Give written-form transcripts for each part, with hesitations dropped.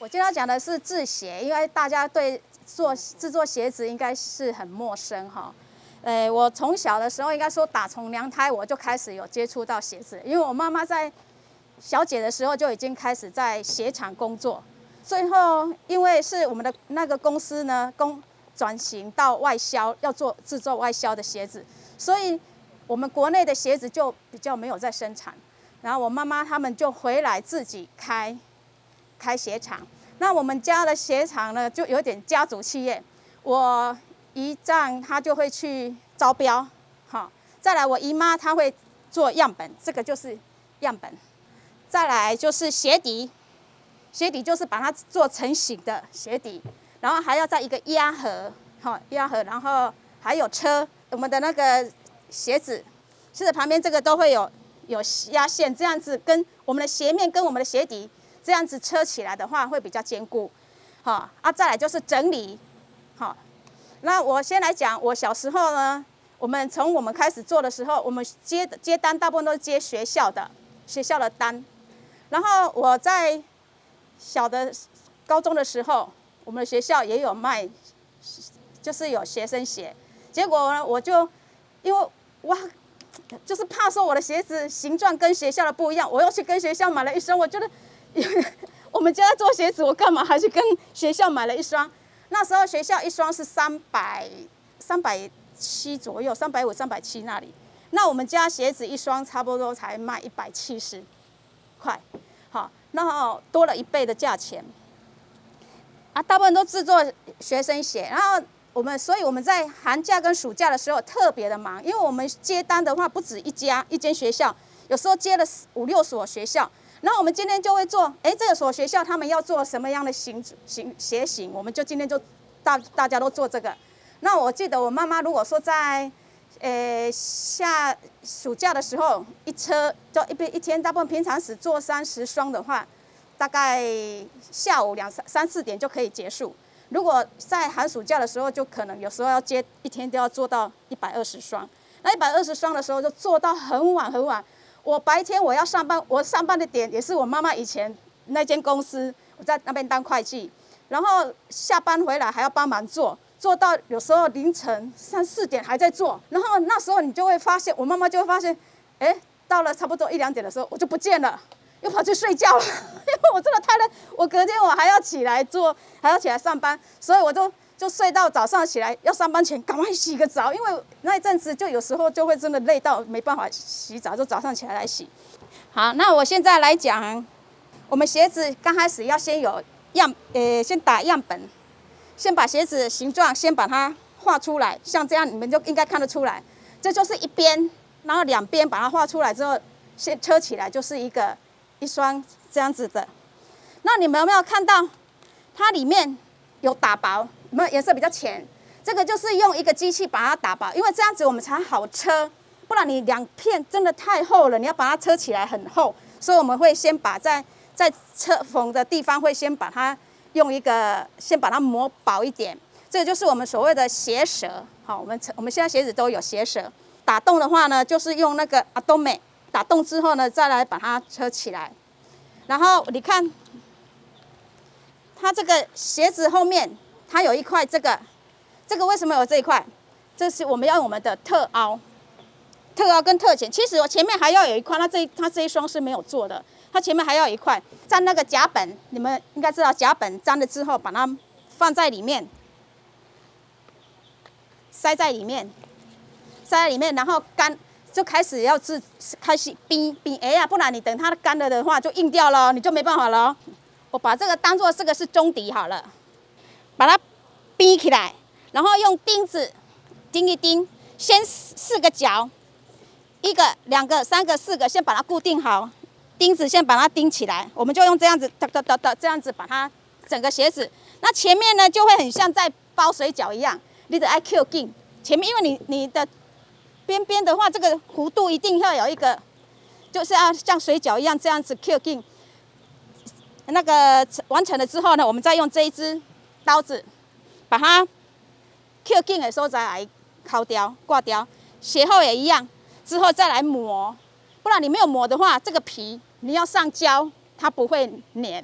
我今天要讲的是制鞋，因为大家对制作鞋子应该是很陌生哈。我从小的时候，应该说打从娘胎我就开始有接触到鞋子，因为我妈妈在小姐的时候就已经开始在鞋厂工作。最后，因为是我们的那个公司呢，转型到外销，要制作外销的鞋子，所以我们国内的鞋子就比较没有在生产。然后我妈妈他们就回来自己开鞋厂。那我们家的鞋厂呢，就有点家族企业。我姨丈他就会去招标，好，再来我姨妈她会做样本，这个就是样本。再来就是鞋底，鞋底就是把它做成型的鞋底，然后还要再一个压合，好压合，然后还有车，我们的那个鞋子旁边这个都会有压线，这样子跟我们的鞋面跟我们的鞋底这样子车起来的话会比较坚固，好再来就是整理，好。那我先来讲，我小时候呢，从我们开始做的时候，我们接单大部分都是接学校的单，然后我在小的高中的时候，我们的学校也有卖，就是有学生鞋，结果呢，我就因为就是怕说我的鞋子形状跟学校的不一样，我又去跟学校买了一双，我觉得我们家做鞋子，我干嘛还去跟学校买了一双？那时候学校一双是370左右，350、370那里。那我们家鞋子一双差不多才卖170块，好，然后多了1倍的价钱。大部分都制作学生鞋，然后所以我们在寒假跟暑假的时候特别的忙，因为我们接单的话不止一间学校，有时候接了5、6所学校。然后我们今天就会做，这所学校他们要做什么样的鞋型，我们就今天就大家都做这个。那我记得我妈妈如果说在下暑假的时候，一车就一天，大部分平常时做30双的话，大概下午3、4点就可以结束。如果在寒暑假的时候，就可能有时候要接一天都要做到120双。那120双的时候就做到很晚很晚。我白天我要上班，我上班的点也是我妈妈以前那间公司，我在那边当会计，然后下班回来还要帮忙做到有时候凌晨3、4点还在做，然后那时候你就会发现，我妈妈就会发现，到了差不多1、2点的时候我就不见了，又跑去睡觉了，因为我真的太累，我隔天我还要起来上班，所以我就睡到早上起来，要上班前赶快洗个澡，因为那一阵子就有时候就会真的累到没办法洗澡，就早上起来洗。好，那我现在来讲，我们鞋子刚开始要先先打样本，先把鞋子的形状先把它画出来，像这样你们就应该看得出来，这就是一边，然后2边把它画出来之后，先车起来就是一双这样子的。那你们有没有看到它里面有打薄？有没有颜色比较浅？这个就是用一个机器把它打薄，因为这样子我们才好车，不然你2片真的太厚了，你要把它车起来很厚，所以我们会先把在车缝的地方会先把它先把它磨薄一点，这个就是我们所谓的鞋舌。好，我们现在鞋子都有鞋舌，打洞的话呢，就是用那个阿多美打洞之后呢，再来把它车起来。然后你看，它这个鞋子后面。它有一块这个为什么有这一块？这是我们要用我们的特凹跟特剪。其实我前面还要有一块，它这一双是没有做的，它前面还要有一块粘那个夹本，你们应该知道夹本粘了之后，把它放在里面，塞在里面，然后干就开始开始冰不然你等它干了的话就硬掉了，你就没办法了。我把这个当做这个是中底好了。把它逼起来，然后用钉子钉一钉，先4个角，1个、2个、3个、4个，先把它固定好，钉子先把它钉起来。我们就用这样子这样子把它整个鞋子，那前面呢就会很像在包水饺一样，你得爱 Q 紧前面，因为你的边边的话，这个弧度一定要有一个，就是要像水饺一样这样子 Q 紧。那个完成了之后呢，我们再用这一支刀子把它 Q 紧的时候再来烤掉挂掉，鞋后也一样，之后再来磨，不然你没有磨的话，这个皮你要上胶它不会粘，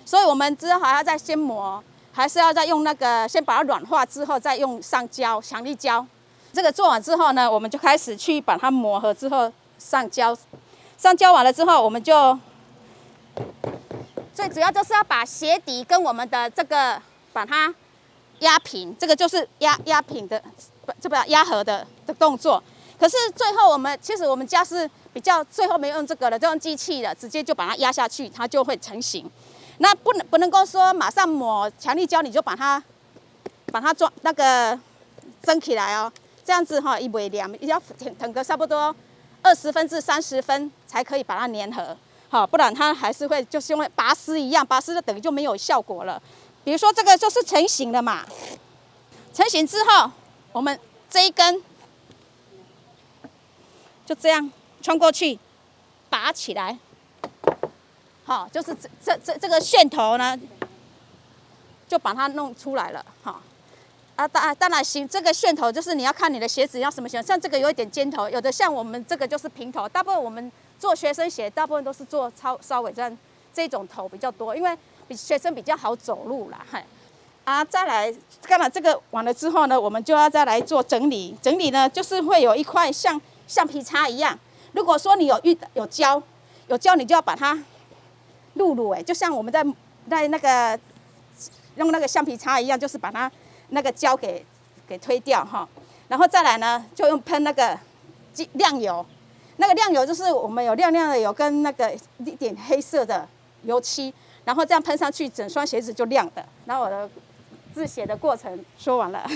所以我们之后还要再先磨，还是要再用那个先把它软化之后，再用上胶强力胶。这个做完之后呢，我们就开始去把它磨合之后上胶。上胶完了之后，我们就最主要就是要把鞋底跟我们的这个把它压平，这个就是压平的，这不压合的动作。可是最后其实我们家是比较最后没用这个了，就用机器了，直接就把它压下去，它就会成型。那不能够说马上抹强力胶你就把它装那个蒸起来哦，这样子哈，一微凉，要等个差不多20分至30分才可以把它粘合，好，不然它还是会就是因为拔丝一样，拔丝就等于就没有效果了。比如说这个就是成型了嘛，成型之后，我们这一根就这样穿过去，拔起来，好，就是这个楦头呢，就把它弄出来了，好。当然行，这个楦头就是你要看你的鞋子要什么型，像这个有一点尖头，有的像我们这个就是平头。大部分我们做学生鞋，大部分都是做稍微这种头比较多，因为学生比较好走路啦，再来，干了这个完了之后呢，我们就要再来做整理。整理呢，就是会有一块像橡皮擦一样。如果说你有胶，你就要把它撸，就像我们在那个用那个橡皮擦一样，就是把它那个胶给推掉哈。然后再来呢，就用喷那个亮油。那个亮油就是我们有亮的油跟那个一点黑色的油漆，然后这样喷上去，整双鞋子就亮的。然后我的制鞋的过程说完了。